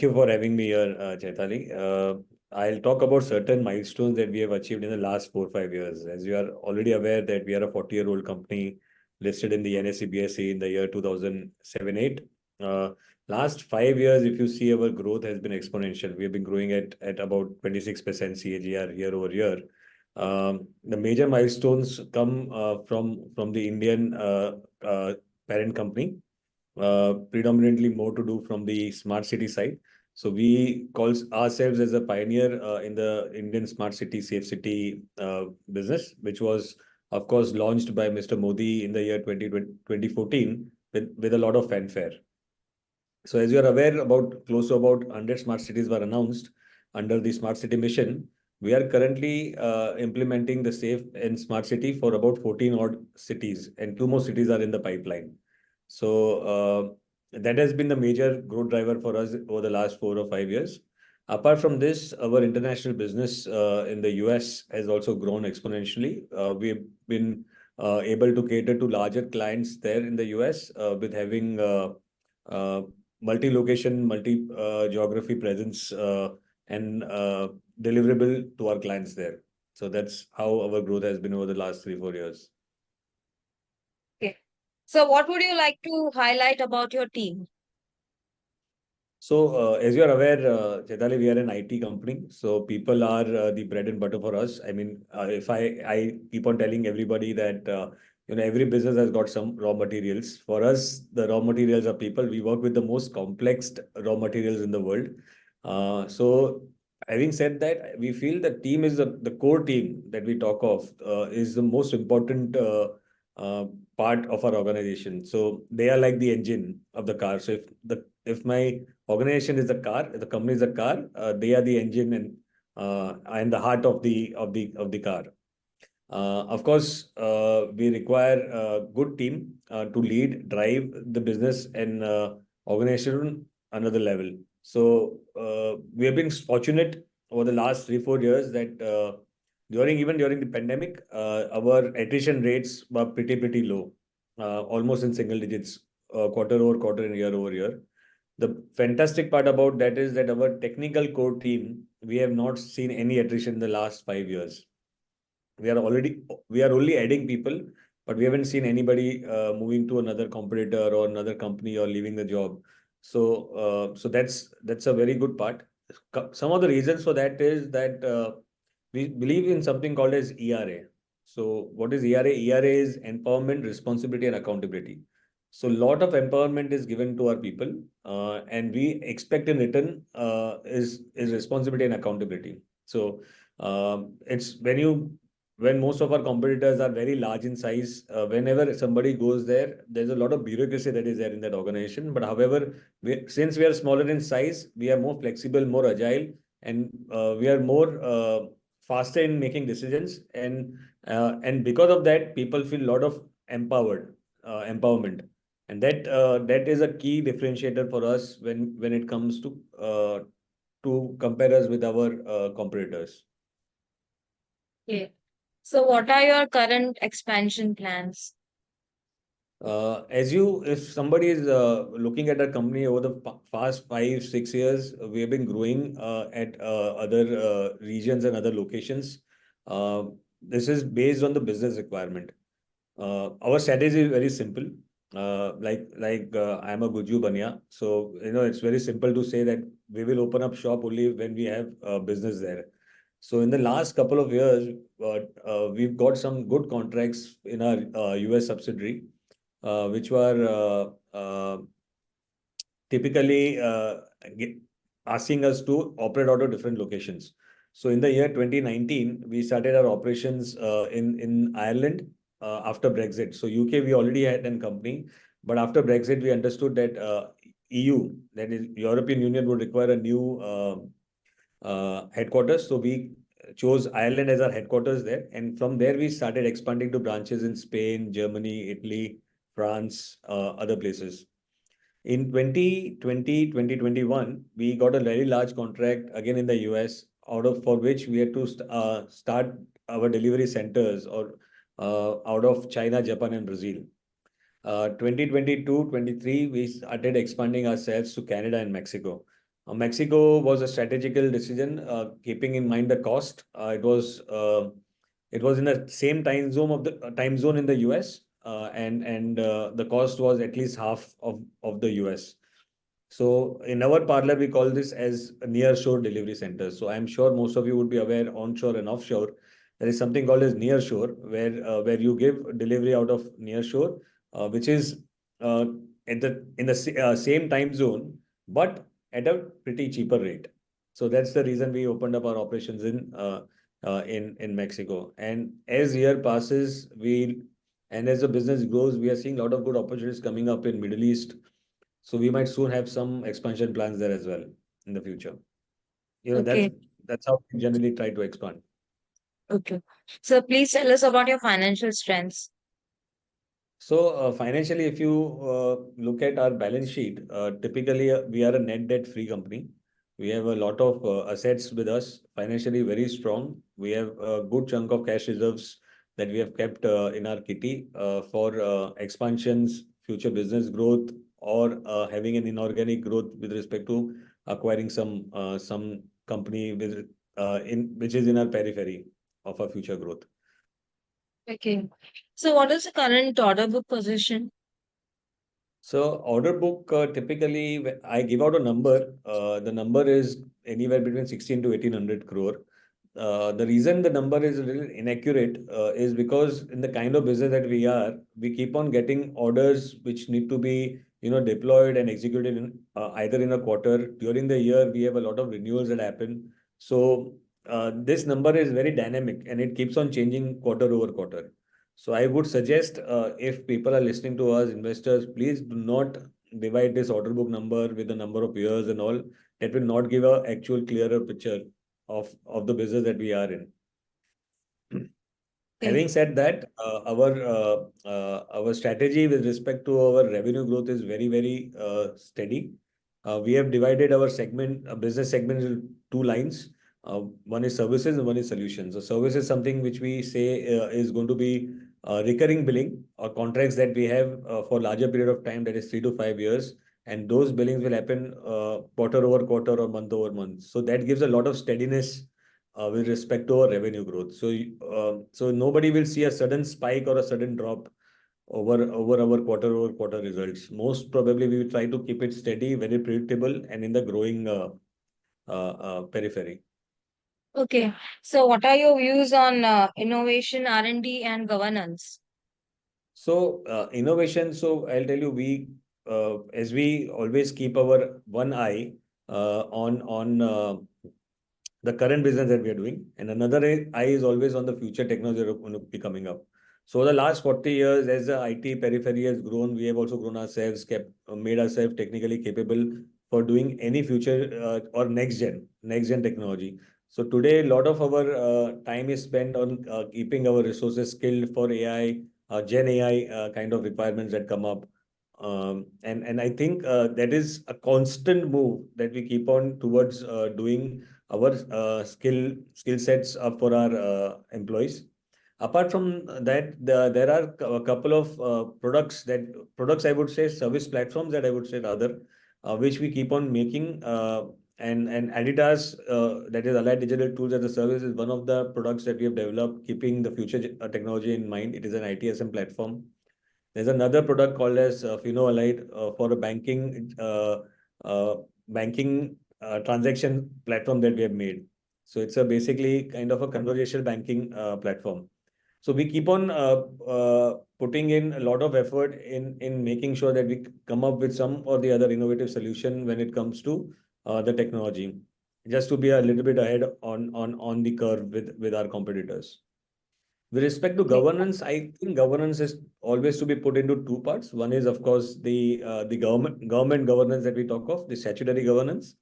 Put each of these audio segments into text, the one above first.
you for having me here, Chaitali. I'll talk about certain milestones that we have achieved in the last 4 or 5 years. As you are already aware that we are a 40-year-old company listed in the NSE BSE in the year 2007-8. Last 5 years, if you see, our growth has been exponential. We have been growing at about 26% CAGR year over year. The major milestones come from the Indian parent company, predominantly more to do from the smart city side. So we call ourselves as a pioneer in the Indian smart city, safe city business, which was, of course, launched by Mr. Modi in the year 2014 with a lot of fanfare. So as you are aware, about close to about 100 smart cities were announced under the smart city mission. We are currently implementing the safe and smart city for about 14 odd cities, and 2 more cities are in the pipeline. So that has been the major growth driver for us over the last 4 or 5 years. Apart from this, our international business in the US has also grown exponentially. We've been able to cater to larger clients there in the US with having multi-location, multi-geography presence and deliverable to our clients there. So that's how our growth has been over the last 3 or 4 years. Okay. So what would you like to highlight about your team? So, as you are aware, Chaitali, we are an IT company. So people are the bread and butter for us. I mean, if I keep on telling everybody that every business has got some raw materials. For us, the raw materials are people. We work with the most complex raw materials in the world. So having said that, we feel the team is the core team that we talk of is the most important part of our organization. So they are like the engine of the car. So if my organization is the car, the company is the car, they are the engine and the heart of the car. Of course, we require a good team to lead, drive the business and organization another level. So we have been fortunate over the last 3 or 4 years that even during the pandemic, our attrition rates were pretty low, almost in single digits, quarter over quarter and year over year. The fantastic part about that is that our technical core team, we have not seen any attrition in the last 5 years. We are only adding people, but we haven't seen anybody moving to another competitor or another company or leaving the job. So that's a very good part. Some of the reasons for that is that we believe in something called as ERA. So what is ERA? ERA is empowerment, responsibility, and accountability. So a lot of empowerment is given to our people, and we expect in return is responsibility and accountability. So it's when most of our competitors are very large in size, whenever somebody goes there, there's a lot of bureaucracy that is there in that organization. But however, since we are smaller in size, we are more flexible, more agile, and we are more faster in making decisions. And because of that, people feel a lot of empowerment. And that is a key differentiator for us when it comes to compare us with our competitors. Okay. So what are your current expansion plans? If somebody is looking at a company over the past 5, 6 years, we have been growing at other regions and other locations. This is based on the business requirement. Our strategy is very simple. I'm a Guju Banya. So, it's very simple to say that we will open up shop only when we have business there. So in the last couple of years, we've got some good contracts in our US subsidiary, which were typically asking us to operate out of different locations. So in the year 2019, we started our operations in Ireland after Brexit. So UK, we already had a company, but after Brexit, we understood that EU, that is European Union, would require a new headquarters. So we chose Ireland as our headquarters there. And from there, we started expanding to branches in Spain, Germany, Italy, France, other places. In 2020, 2021, we got a very large contract again in the US, for which we had to start our delivery centers out of China, Japan, and Brazil. 2022, 23, we started expanding ourselves to Canada and Mexico. Mexico was a strategical decision, keeping in mind the cost. It was in the same time zone in the US, and the cost was at least half of the US. So in our parlor, we call this as a near shore delivery center. So I'm sure most of you would be aware onshore and offshore. There is something called as near shore, where you give delivery out of near shore, which is uh, in the same time zone, but at a pretty cheaper rate. So that's the reason we opened up our operations in Mexico. And as year passes, and as the business grows, we are seeing a lot of good opportunities coming up in Middle East, so we might soon have some expansion plans there as well in the future. You know, Okay. that's how we generally try to expand. Okay. So please tell us about your financial strengths. So financially, if you look at our balance sheet, typically we are a net debt-free company. We have a lot of assets with us, financially very strong. We have a good chunk of cash reserves that we have kept in our kitty for expansions, future business growth, or having an inorganic growth with respect to acquiring some company in which is in our periphery of our future growth. Okay. So what is the current order book position? So order book, typically I give out a number. The number is anywhere between 16 to 1800 crore. The reason the number is a little inaccurate is because in the kind of business that we are, we keep on getting orders which need to be, deployed and executed in either in a quarter. During the year, we have a lot of renewals that happen. So this number is very dynamic and it keeps on changing quarter over quarter. So I would suggest, if people are listening to us, investors, please do not divide this order book number with the number of years and all. That will not give a actual clearer picture of the business that we are in. Okay. Having said that, our strategy with respect to our revenue growth is very, very steady. We have divided our business segment into two lines. One is services and one is solutions. So service is something which we say is going to be recurring billing or contracts that we have for larger period of time, that is 3 to 5 years. And those billings will happen quarter over quarter or month over month. So that gives a lot of steadiness with respect to our revenue growth. So nobody will see a sudden spike or a sudden drop over our quarter over quarter results. Most probably, we will try to keep it steady, very predictable, and in the growing periphery. Okay. So what are your views on innovation, R&D, and governance? So innovation. So I'll tell you, as we always keep our one eye on the current business that we are doing, and another eye is always on the future technology that are going to be coming up. So the last 40 years, as the IT periphery has grown, we have also grown ourselves, made ourselves technically capable for doing any future or next gen technology. So today, a lot of our time is spent on keeping our resources skilled for AI, Gen AI kind of requirements that come up. And I think that is a constant move that we keep on towards doing our skill sets up for our employees. Apart from that, there are a couple of products, I would say, service platforms that I would say rather, which we keep on making. And Adidas, that is Allied Digital Tools as a Service, is one of the products that we have developed, keeping the future technology in mind. It is an ITSM platform. There's another product called as Fino Allied for a banking transaction platform that we have made. So it's a basically kind of a conversational banking platform. So we keep on putting in a lot of effort in making sure that we come up with some or the other innovative solution when it comes to the technology, just to be a little bit ahead on the curve with our competitors. With respect to Okay. governance, I think governance is always to be put into two parts. One is, of course, the government governance that we talk of, the statutory governance,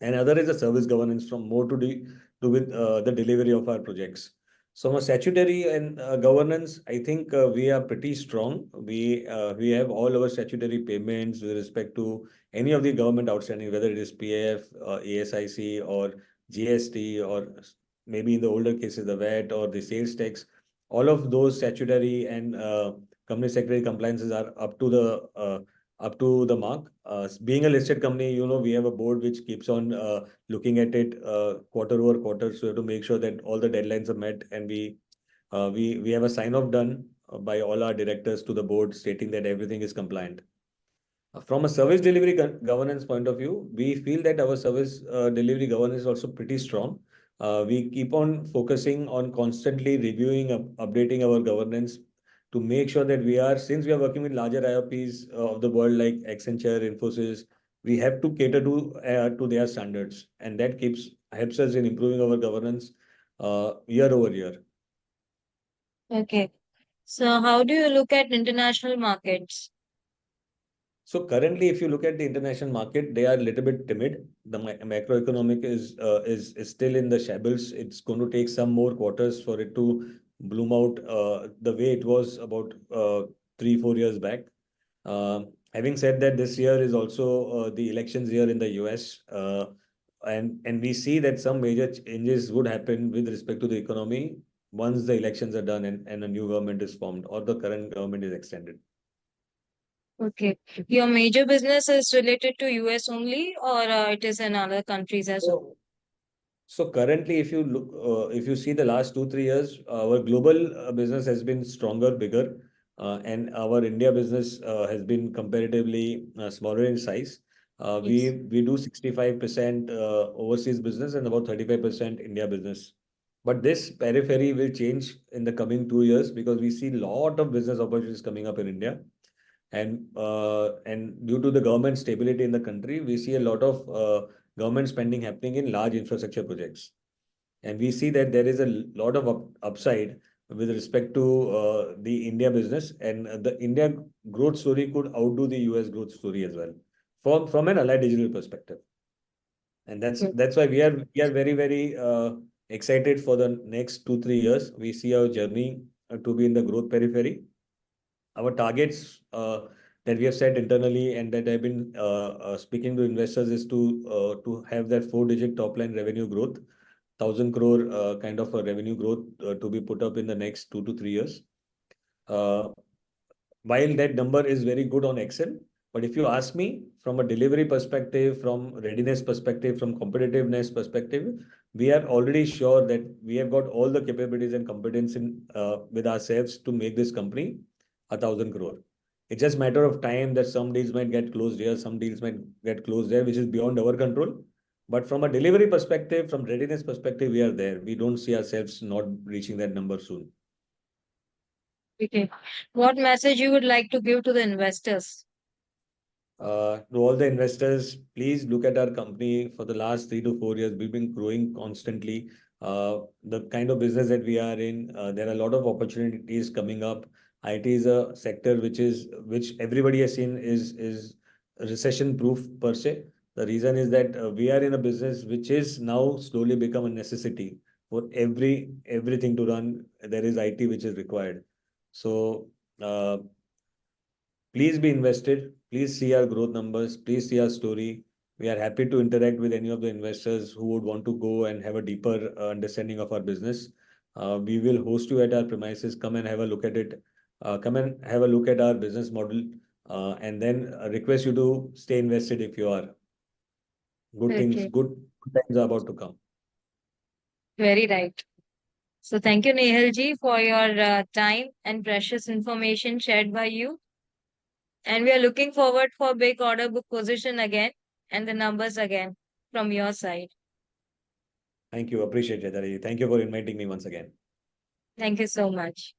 and other is the service governance from more to do with the delivery of our projects. So, from a statutory and governance, I think we are pretty strong. We have all our statutory payments with respect to any of the government outstanding, whether it is PAF, ASIC, or GST, or maybe in the older cases the VAT or the sales tax. All of those statutory and company secretary compliances are up to the up to the mark. Being a listed company, we have a board which keeps on looking at it quarter over quarter. So we have to make sure that all the deadlines are met, and we have a sign off done by all our directors to the board stating that everything is compliant. From a service delivery governance point of view, we feel that our service delivery governance is also pretty strong. We keep on focusing on constantly reviewing, updating our governance to make sure that since we are working with larger IOPs of the world like Accenture, Infosys, we have to cater to their standards, and that helps us in improving our governance year over year. Okay. So how do you look at international markets? So currently, if you look at the international market, they are a little bit timid. The macroeconomic is still in the shambles. It's going to take some more quarters for it to bloom out the way it was about 3, 4 years back. Having said that, this year is also the elections year in the US, and we see that some major changes would happen with respect to the economy once the elections are done and a new government is formed or the current government is extended. Okay. Your major business is related to US only, or it is in other countries as well? So currently, if you see the last 2, 3 years, our global business has been stronger, bigger, and our India business has been comparatively smaller in size. Yes. We do 65% overseas business and about 35% India business. But this periphery will change in the coming 2 years because we see a lot of business opportunities coming up in India. And due to the government stability in the country, we see a lot of government spending happening in large infrastructure projects. And we see that there is a lot of upside with respect to the India business, and the India growth story could outdo the US growth story as well from an allied digital perspective. And that's why we are very, very excited for the next 2, 3 years. We see our journey to be in the growth periphery. Our targets that we have set internally and that I've been speaking to investors is to have that 4-digit top line revenue growth, 1,000 crore kind of a revenue growth to be put up in the next 2 to 3 years. While that number is very good on Excel, but if you ask me from a delivery perspective, from readiness perspective, from competitiveness perspective, we are already sure that we have got all the capabilities and competence with ourselves to make this company 1,000 crore. It's just a matter of time that some deals might get closed here, some deals might get closed there, which is beyond our control. But from a delivery perspective, from readiness perspective, we are there. We don't see ourselves not reaching that number soon. Okay. What message you would like to give to the investors? To all the investors, please look at our company. For the last 3 to 4 years, we've been growing constantly. The kind of business that we are in, there are a lot of opportunities coming up. IT is a sector which everybody has seen is recession proof per se. The reason is that we are in a business which is now slowly become a necessity for everything to run. There is IT which is required. So please be invested. Please see our growth numbers. Please see our story. We are happy to interact with any of the investors who would want to go and have a deeper understanding of our business. We will host you at our premises. Come and have a look at it. Come and have a look at our business model, and then request you to stay invested if you are. Okay. Good times are about to come. Very right. So thank you, Nehal ji, for your time and precious information shared by you. And we are looking forward for big order book position again and the numbers again from your side. Thank you. Appreciate it, Dari. Thank you for inviting me once again. Thank you so much.